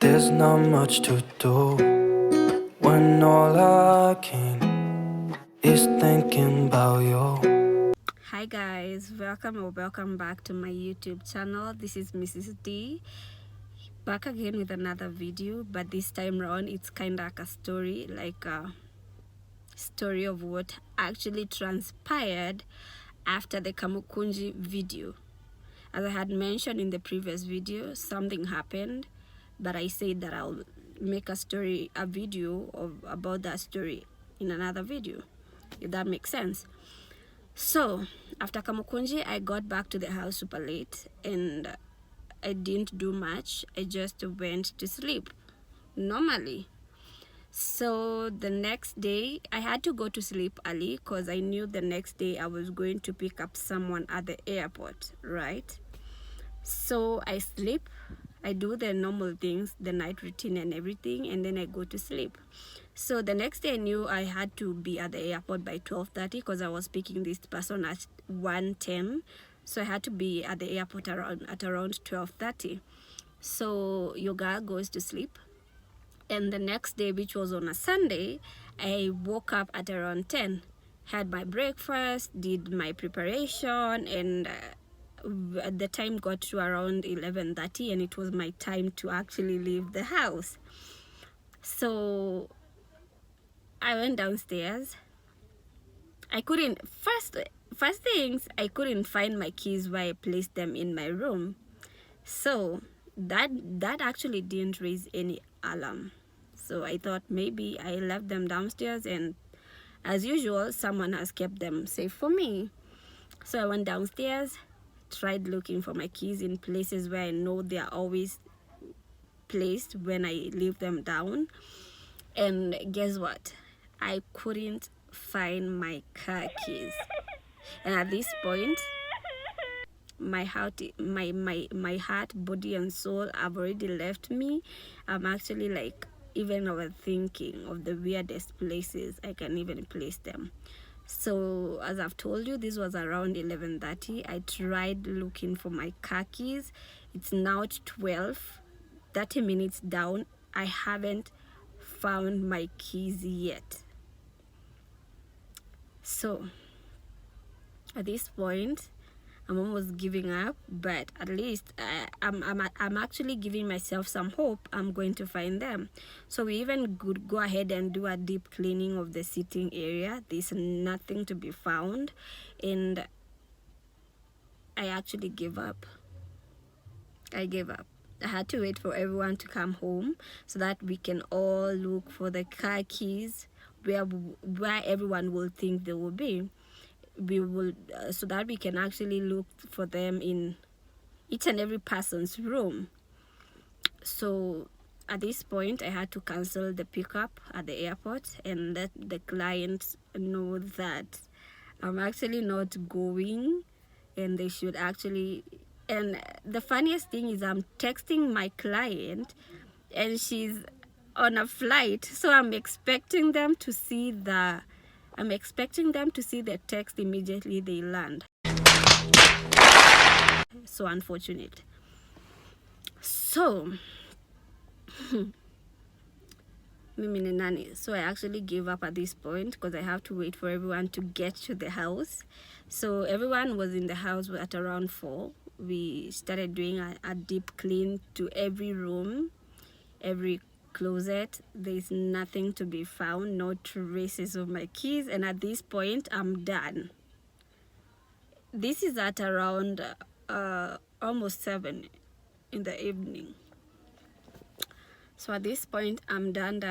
There's not much to do when all I can is thinking about you. Hi guys, welcome back to my YouTube channel. This is Mrs. D, back again with another video, but this time around it's kind of like a story, like a story of what actually transpired after the Kamukunji video. As I had mentioned in the previous video, something happened, but I said that I'll make a video about that story in another video, if that makes sense. So after Kamukunji, I got back to the house super late and I didn't do much. I just went to sleep normally. So the next day I had to go to sleep early because I knew the next day I was going to pick up someone at the airport, right? So I sleep, I do the normal things, the night routine and everything, and then I go to sleep. So the next day I knew I had to be at the airport by 12:30 because I was picking this person at 1:10. So I had to be at the airport at around 12:30. So your girl goes to sleep. And the next day, which was on a Sunday, I woke up at around 10, had my breakfast, did my preparation, and at the time got to around 11:30, and it was my time to actually leave the house. So I went downstairs. I couldn't, first things, I couldn't find my keys where I placed them in my room. So that actually didn't raise any alarm. So I thought maybe I left them downstairs and as usual someone has kept them safe for me. So I went downstairs, tried looking for my keys in places where I know they are always placed when I leave them down, and guess what? I couldn't find my car keys. And at this point my heart, body and soul have already left me. I'm actually like even overthinking of the weirdest places I can even place them. So as I've told you, this was around 11:30. I tried looking for my car keys. It's now 30 minutes down. I haven't found my keys yet. So at this point I'm almost giving up, but at least I'm actually giving myself some hope I'm going to find them. So we even could go ahead and do a deep cleaning of the sitting area. There's nothing to be found, and I actually gave up. I gave up. I had to wait for everyone to come home so that we can all look for the car keys where everyone will think they will be. We will so that we can actually look for them in each and every person's room. So at this point I had to cancel the pickup at the airport and let the clients know that I'm actually not going, and they should actually, and the funniest thing is I'm texting my client and she's on a flight, so I'm expecting them to see the text immediately they land. So unfortunate. So mimi ni nani? So I actually gave up at this point because I have to wait for everyone to get to the house. So everyone was in the house at around 4. We started doing a deep clean to every room, every closet. There's nothing to be found, no traces of my keys, and at this point I'm done. This is at around almost 7 in the evening. So at this point I'm done,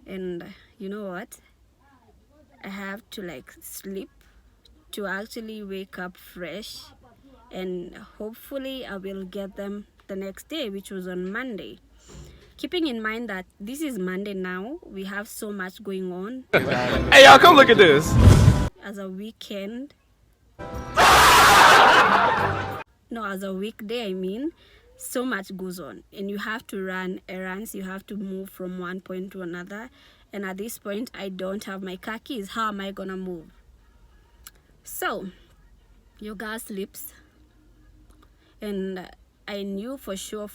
and you know what, I have to like sleep to actually wake up fresh, and hopefully I will get them the next day, which was on Monday. Keeping in mind that this is Monday now, we have so much going on. Hey y'all, come look at this. As a weekend, no, as a weekday I mean, so much goes on and you have to run errands, you have to move from one point to another, and at this point I don't have my car keys. How am I gonna move? So your girl sleeps, and I knew for sure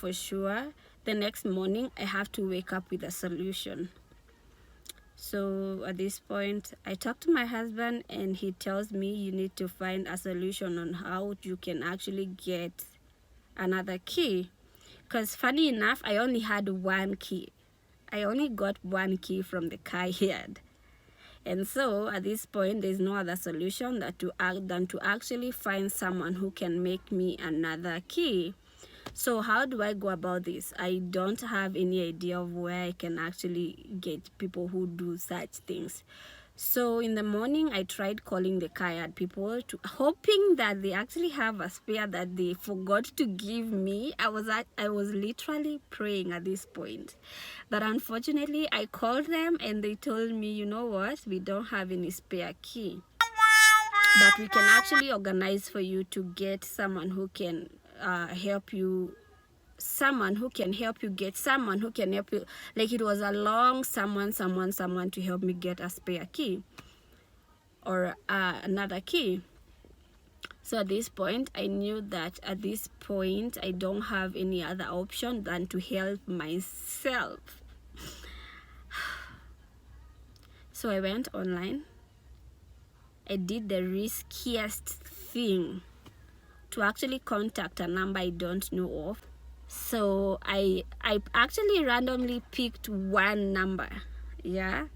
the next morning I have to wake up with a solution. So at this point, I talked to my husband and he tells me you need to find a solution on how you can actually get another key. Because funny enough, I only had one key. I only got one key from the car he had. And so at this point, there's no other solution than to actually find someone who can make me another key. So how do I go about this? I don't have any idea of where I can actually get people who do such things. So in the morning, I tried calling the kayak people, hoping that they actually have a spare that they forgot to give me. I was literally praying at this point. But unfortunately, I called them and they told me, you know what, we don't have any spare key. But we can actually organize for you to get someone who can help you. Someone who can help you, like it was a long someone to help me get a spare key or another key. So at this point, I knew that at this point I don't have any other option than to help myself. So I went online. I did the riskiest thing to actually contact a number I don't know of. So I actually randomly picked one number, yeah,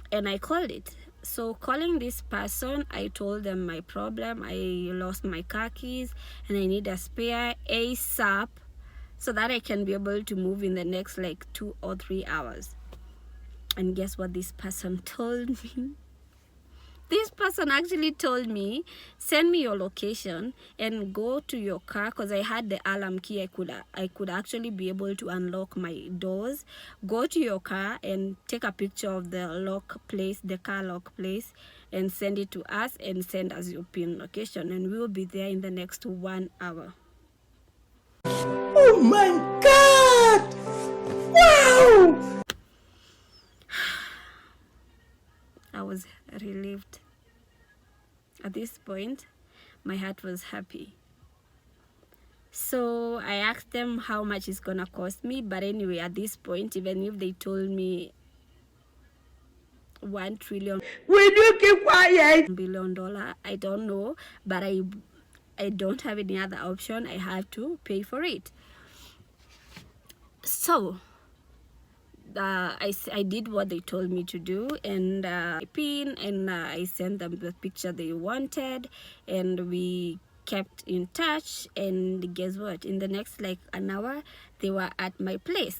and I called it. So calling this person, I told them my problem. I lost my car keys and I need a spare ASAP so that I can be able to move in the next like 2 or 3 hours. And guess what this person told me? This person actually told me, send me your location and go to your car, because I had the alarm key. I could actually be able to unlock my doors. Go to your car and take a picture of the car lock place, and send it to us and send us your PIN location, and we will be there in the next 1 hour. Oh my God! Wow! I was relieved. At this point, my heart was happy. So I asked them how much it's gonna cost me. But anyway, at this point, even if they told me $1 trillion, Will you keep quiet? $1 billion, I don't know, but I don't have any other option. I have to pay for it. So I did what they told me to do, and I PIN, and I sent them the picture they wanted, and we kept in touch. And guess what? In the next like an hour, they were at my place.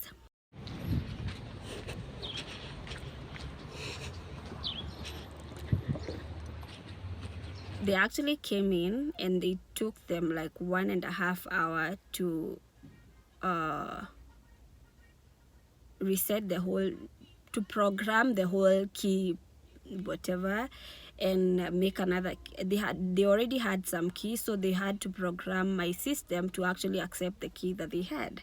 They actually came in, and it took them like 1.5 hours to reset the whole, to program the whole key, whatever, and make another. They already had some keys, so they had to program my system to actually accept the key that they had.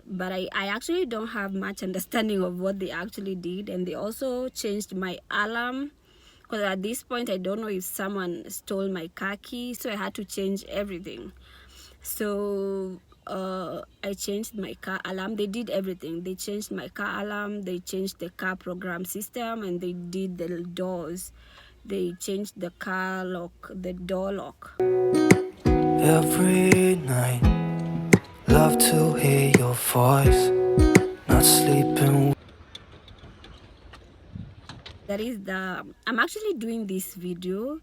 But I actually don't have much understanding of what they actually did. And they also changed my alarm, because at this point I don't know if someone stole my car key, so I had to change everything. So I changed my car alarm. They did everything. They changed my car alarm, they changed the car program system, and they did the doors. They changed the car lock, the door lock. Every night, love to hear your voice. Not sleeping. That is I'm actually doing this video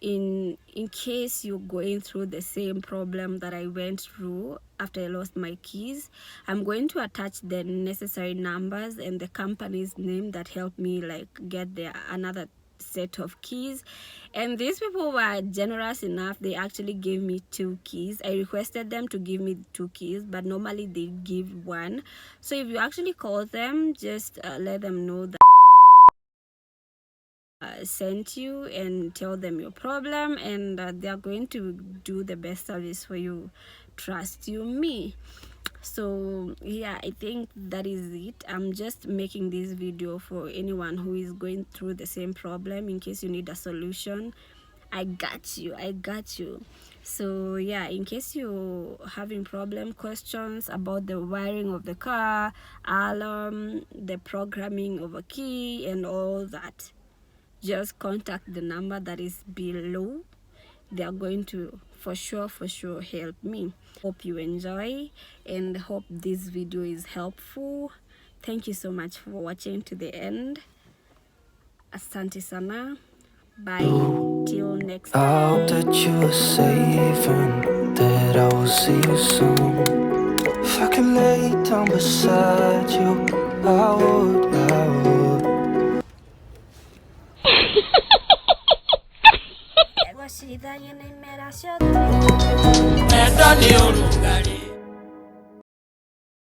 in case you're going through the same problem that I went through after I lost my keys. I'm going to attach the necessary numbers and the company's name that helped me like get another set of keys. And these people were generous enough. They actually gave me 2 keys. I requested them to give me 2 keys, but normally they give 1. So if you actually call them, just let them know that sent you, and tell them your problem, and they're going to do the best service for you. Trust you me. So yeah, I think that is it. I'm just making this video for anyone who is going through the same problem. In case you need a solution, I got you. So yeah, in case you're having questions about the wiring of the car, alarm, the programming of a key and all that, just contact the number that is below. They are going to for sure help me. Hope you enjoy and hope this video is helpful. Thank you so much for watching to the end. Asante sana. Bye till next time. I hope that you are safe and that I will see you soon. If I could lay down beside you, I would. Shida yene mera shoda.